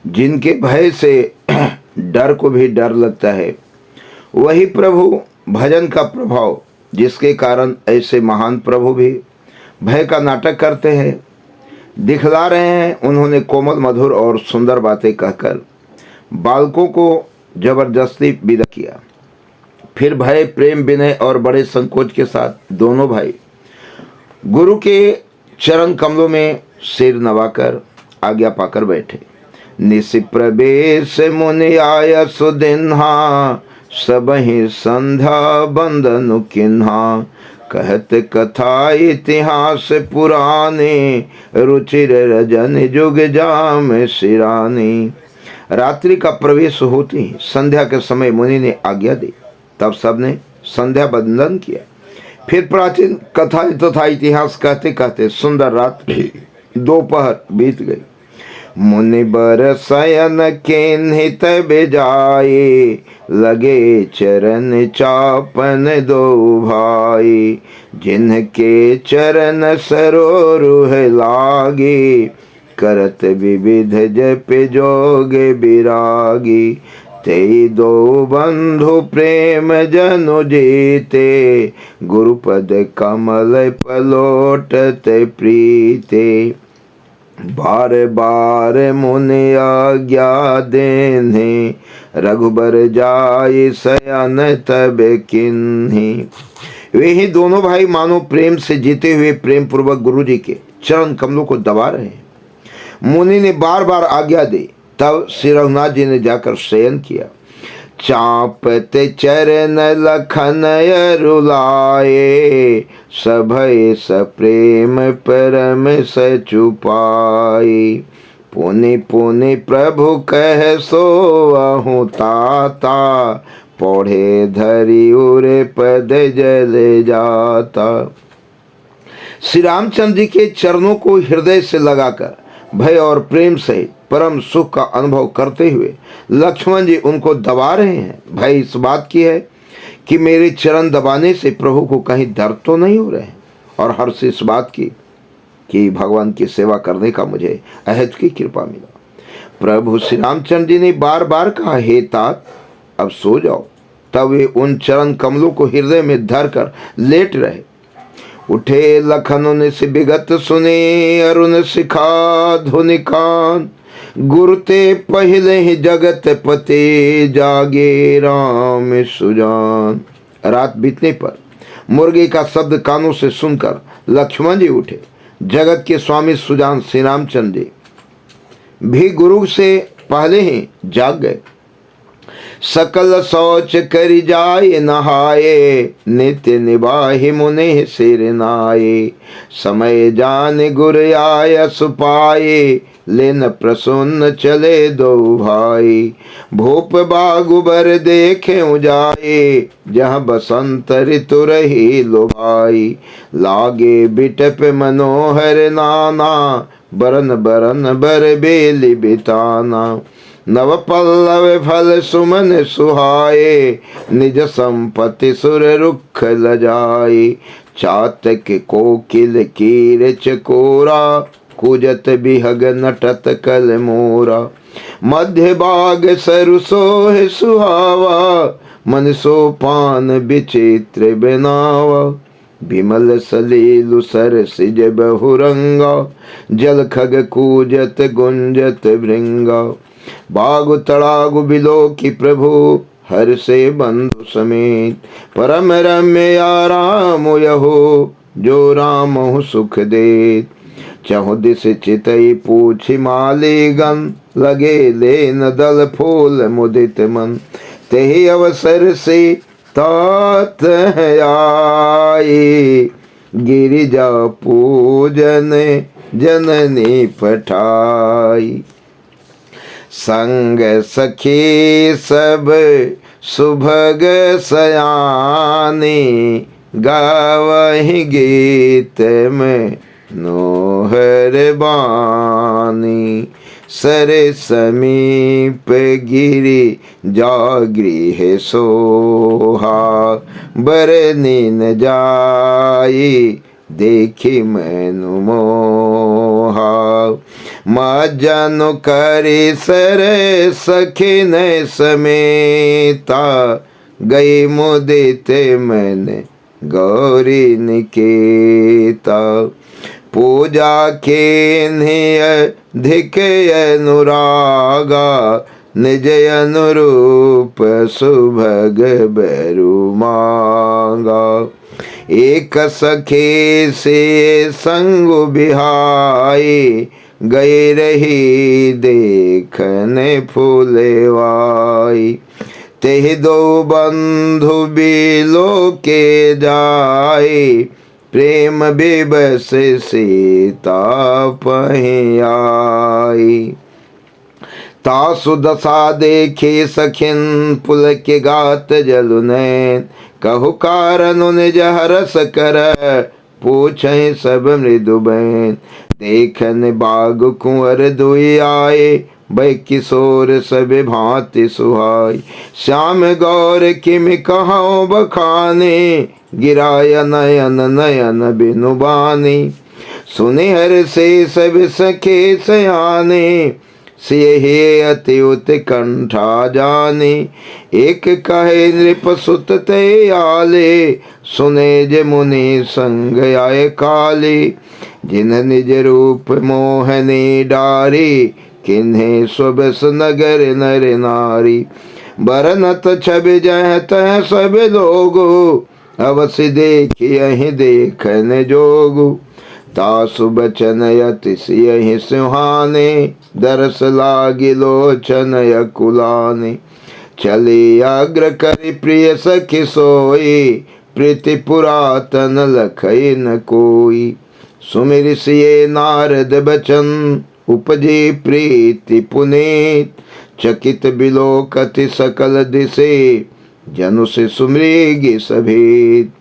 जिनके भय से डर को भी डर लगता है, वही प्रभु भजन का प्रभाव, जिसके कारण ऐसे महान प्रभु भी भय का नाटक करते हैं, दिखला रहे हैं। उन्होंने कोमल मधुर और सुंदर बातें कहकर बालकों को जबरदस्ती विदा किया। फिर भय, प्रेम, विनय और बड़े संकोच के साथ दोनों भाई गुरु के चरण कमलों में सिर नवाकर आज्ञा पाकर बैठे। निसि प्रवेश मुनि आय सुदिन्हा, सबहि संध्या बंदनु किन्हा। कहत कथा इतिहास पुराने, रुचिर रजन जुग जाम सिरानी। रात्रि का प्रवेश होते ही संध्या के समय मुनि ने आज्ञा दी। तब सबने संध्या बंदन किया। फिर प्राचीन कथा तथा इतिहास कहते कहते सुंदर रात्रि दोपहर बीत गई। मुनि बर शयन केन्हित बेजाए, लगे चरण चापन दो भाई। जिनके चरण सरोरुह लागे, करत विविध जप जोग विरागी। ते दो बंधु प्रेम जनु जीते, गुरुपद कमल पलोटते प्रीते। बार बार मुनि आज्ञा देने, रघुबर जाय शयन तब किन्ही। वे ही दोनों भाई मानो प्रेम से जीते हुए प्रेम पूर्वक गुरु जी के चरण कमलों को दबा रहे हैं। मुनि ने बार बार आज्ञा दी। तब श्री रघुनाथ जी ने जाकर शयन किया। चापते चरण लखन रुलाए, सभय सप्रेम परम सचुपाई। पुनि पुनि प्रभु कह सोअहु ताता, पौढ़े धरि उरे पद जल जाता। श्री रामचंद्र जी के चरणों को हृदय से लगाकर भय और प्रेम से परम सुख का अनुभव करते हुए लक्ष्मण जी उनको दबा रहे हैं। भय इस बात की है कि मेरे चरण दबाने से प्रभु को कहीं दर्द तो नहीं हो रहे हैं, और हर्ष इस बात की कि भगवान की सेवा करने का मुझे अहद की कृपा मिला। प्रभु श्री रामचंद्र जी ने बार बार कहा, हे तात अब सो जाओ। तब वे उन चरण कमलों को हृदय में धर कर लेट रहे। उठे लखन उन से विगत सुने, अरुण शिखा धुनि कान। गुरु ते पहले ही जगत पते, जागे राम सुजान। रात बीतने पर मुर्गे का शब्द कानों से सुनकर लक्ष्मण जी उठे। जगत के स्वामी सुजान श्री रामचंद्र जी भी गुरु से पहले ही जाग गए। सकल शौच करि जाय नहाए, नित्य निवाहि मुनि सिर नाये। समय जान गुर आय सुपाए, लेन प्रसन्न चले दो भाई। भूप बागुबर देखे जाए, जहाँ बसंत ऋतु रही लुभाई। लागे बिटप मनोहर नाना, बरन बरन बर बेली बिताना। नव पल्लव फल सुमन सुहाए, निज संपत्ति सुर रुख लजाए। चातक कोकिल कीर चकोरा, कुजत बिहग नटत कल मोरा। मध्य बाग सरु सोह सुहावा, मन सोपान विचित्र बनावा। विमल सलीलु सर सिज बहुरंगा, जल खग कूजत गुंजत भृंगा। बागु तड़ागु बिलो की प्रभु, हर से बंधु समेत। परम रम्य आराम यहो, जो राम सुख देत। चहु दिस चितई पूछि मालीगन, लगे लेन दल फूल मुदित मन। तेहि अवसर से तात आए, गिरिजा पूजन जननी पठाई। संग सखी सब सुभग सयानी, गावहि गीत में नोहर बानी। सर समीप गिरि जागृह सोहा, बरनी न जाई देखी मैनु मोहा। मज्जनु करी सर सखिन समेता, गई मुदित मैंने गौरी निकेता। पूजा के अधिक अनुरागा, निज अनुरूप सुभग बरु मांगा। एक सखे से संग बिहाई, गए रही देखने फूलेवाई। तेहि दो बंधु बिलो के जाए, प्रेम बेबस सीता पहि आई। तासु दशा देखे सखिन पुलक गात जलु नैन, कहु कारण निज हरस कर, पूछे सब मृदु बैन। देखन बाग कुंवर दुई आए, बै किशोर सब भांति सुहाई। श्याम गौर किम कहौं बखाने, गिराय नयन नयन बिनु बानी। सुनि हर से सब सखे सयाने, सियहि अति उत्कंठा जाने। एक कहे नृप सुत ते आले, सुने जे मुनि संग आए काले। जिन्ह निज रूप मोहनी डारी, किन्हे स्वबस नगर नर नारी। बरनत छवि जह तह सब लोगो, अवश्य देखियहि देखन जोगु। तासु बचन अति सियहि सुहाने, दरस लागी लोचन अकुलाने। चले अग्र करि प्रिय सखि सोई, प्रीति पुरातन लखई न कोई। सुमिर सिए नारद बचन, उपजे प्रीति पुनीत। चकित बिलोकति सकल दिसे, जनु से सुमृगी सभेद।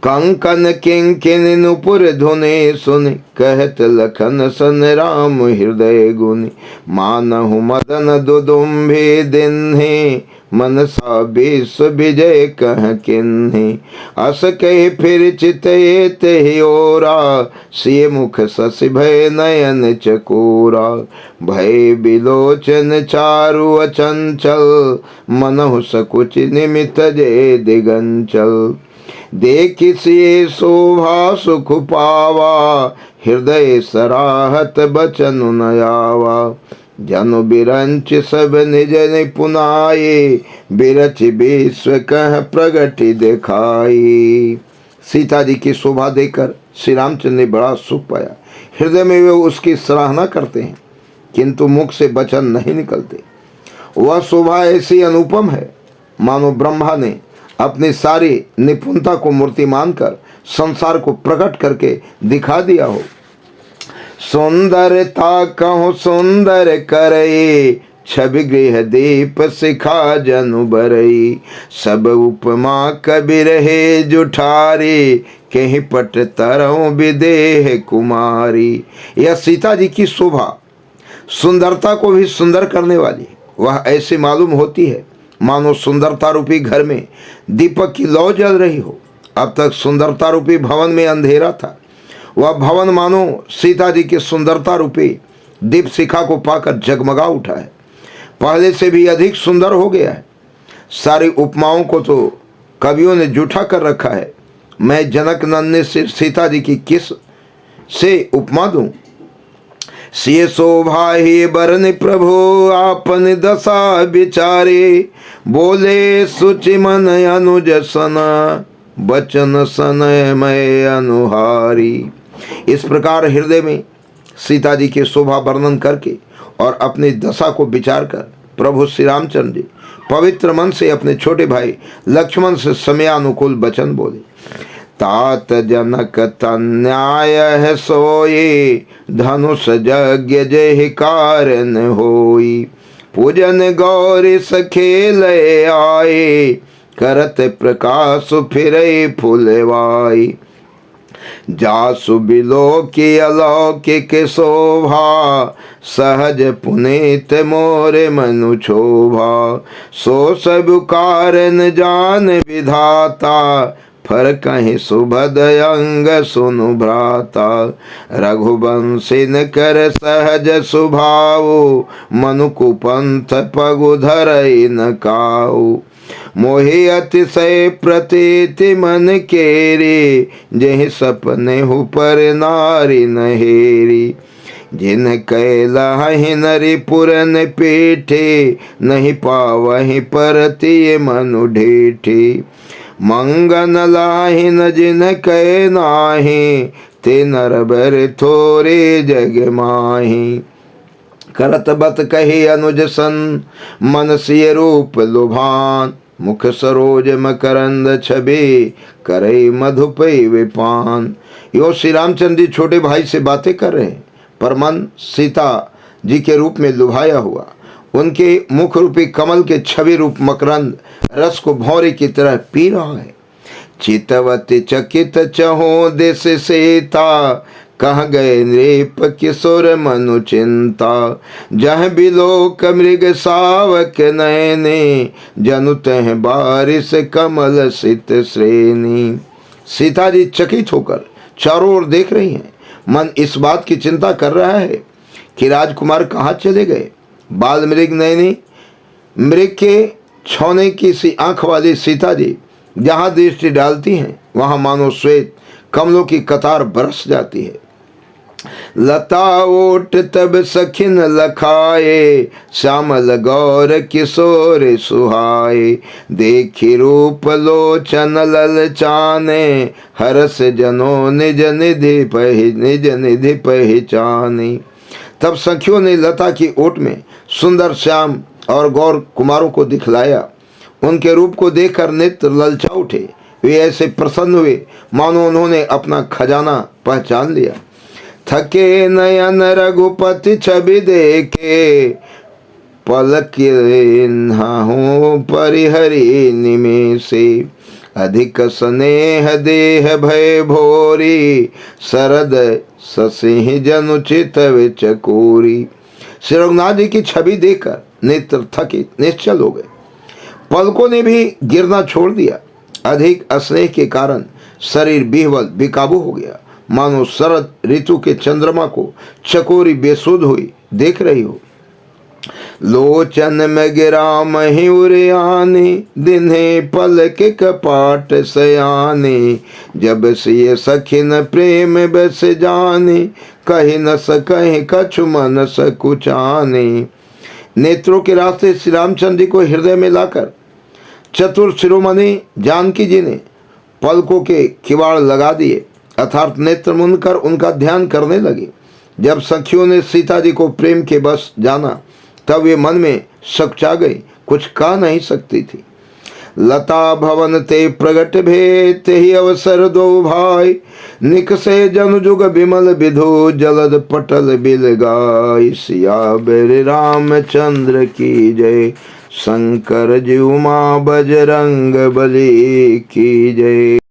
कंकन किंकिन नुपुर धुने सुन, कहत लखन सन राम हृदय गुनि। मानहु मदन दुदुम्भे दिन्हे, मनसा विश्व विजय कह किन्हे। अस कहि फिर चितये तेहि ओरा, सिय मुख शशि भय नयन चकोरा। भय बिलोचन चारु अचंचल, मनहु सकुच निमित जय दिगंचल। देखि सिय शोभा सुख पावा, हृदय सराहत बचन न आवा। जनु बिरंच सब निज निपुनाये, बिरच विश्व कह प्रगति दिखाई। सीता जी की शोभा देखकर श्री रामचंद्र ने बड़ा सुख पाया। हृदय में वे उसकी सराहना करते हैं, किंतु मुख से वचन नहीं निकलते। वह शोभा ऐसी अनुपम है, मानो ब्रह्मा ने अपनी सारी निपुणता को मूर्ति मानकर संसार को प्रकट करके दिखा दिया हो। सुंदरता कहूँ सुंदर करई, छवि गृह दीप शिखा जनु बरई। सब उपमा कबि रहे जुठारी, कहीं पट तरऊ विदेह कुमारी। यह सीता जी की शोभा सुंदरता को भी सुंदर करने वाली। वह ऐसी मालूम होती है मानो सुंदरता रूपी घर में दीपक की लौ जल रही हो। अब तक सुंदरता रूपी भवन में अंधेरा था, वह भवन मानो सीता जी की सुंदरता रूपी दीप शिखा को पाकर जगमगा उठा है, पहले से भी अधिक सुंदर हो गया है। सारी उपमाओं को तो कवियों ने जूठा कर रखा है। मैं जनक नंदन से सीता जी की किस से उपमा दूं? सिय शोभा ही बरन प्रभु, आपन दशा विचारे। बोले सुचि मन अनुज सन, बचन सनय मय अनुहारी। इस प्रकार हृदय में सीता जी की शोभा वर्णन करके और अपनी दशा को विचार कर प्रभु श्री रामचंद्र जी पवित्र मन से अपने छोटे भाई लक्ष्मण से समयानुकूल वचन बोले। तात जनक तन्याय है सोई, धनुष यज्ञ जहि कारण होई। पूजन गौरी सखेल आए, करत प्रकाश फिरई फुलवाई। जासु बिलोकी अलौकिक शोभा, सहज पुनीत मोरे मनु क्षोभा। सो सब कारण जान विधाता, फर कहीं सुभद अंग सुनु भ्राता। रघुवंशिन कर सहज सुभाव, मनु कुपंथ पगु धरई न काऊ। मोहि अतिशय प्रतीति मन केरी, जेहि सपने हु पर नारी नहेरी। जिन कैलाहि नरिपुरन पीठे, नहीं पावहि परति मनु ढीठी। मंगन लाहिन जिन कै नाहि, ते नर बर थोरे जग माही। करत बत कही अनुज सन, मन सिय रूप लुभान। मुख सरोज मकरंद छवि, करई मधुपई विपान। यो श्री रामचंद्र जी छोटे भाई से बातें कर रहे हैं, पर मन सीता जी के रूप में लुभाया हुआ। उनके मुख रूपी कमल के छवि रूप मकरंद रस को भौरे की तरह पी रहा है। चितवती चकित चहो दिस सीता, कह गए नृप किशोर मनु चिंता। जह बिलोक मृग सावक नयने, जनु तह बारिश कमल सित श्रेणी। सीता जी चकित होकर चारों ओर देख रही हैं। मन इस बात की चिंता कर रहा है कि राजकुमार कहाँ चले गए। बाल मृग नयनी, मृग के छौने की सी आंख वाली सीता जी जहाँ दृष्टि डालती हैं, वहाँ मानो श्वेत कमलों की कतार बरस जाती है। लता ओट तब सखिन लखाए, श्यामल गौर किशोर सुहाए। देखी रूप लोचन ललचाने, हरस जनो निज निधि पहचानी। तब सखियों ने लता की ओट में सुंदर श्याम और गौर कुमारों को दिखलाया। उनके रूप को देखकर नेत्र ललचा उठे। वे ऐसे प्रसन्न हुए मानो उन्होंने अपना खजाना पहचान लिया। थके नयन रघुपति छवि देखे, पलक परिहरी निमेषे। अधिक स्नेह देह भय भोरी, शरद ससिह जनु चित चकोरी। श्री रघुनाथ जी की छवि देखकर नेत्र थकित निश्चल हो गए। पलकों ने भी गिरना छोड़ दिया। अधिक स्नेह के कारण शरीर बिहवल बेकाबू हो गया, मानो शरद ऋतु के चंद्रमा को चकोरी बेसुध हुई देख रही हो। लोचन में गिरा मयूरियानी, दिन्हे पलक कपाट सयानी। जब सिय सखिन प्रेम बस जानी, कही न सकहि कछु मन सकुचानी। नेत्रों के रास्ते श्री रामचंद्र जी को हृदय में लाकर चतुर शिरोमणि जानकी जी ने पलकों के किवाड़ लगा दिए, अर्थात नेत्र मुंद कर उनका ध्यान करने लगे। जब सखियों ने सीता जी को प्रेम के बस जाना, तब वे मन में सकचा गई, कुछ कह नहीं सकती थी। लता भवन ते प्रगट भेद, ही अवसर दो भाई। निकसे जन जुग बिमल विधो, जलद पटल बिल गाय। सियावर रामचंद्र की जय, शंकर जी उमा बजरंग बली की जय।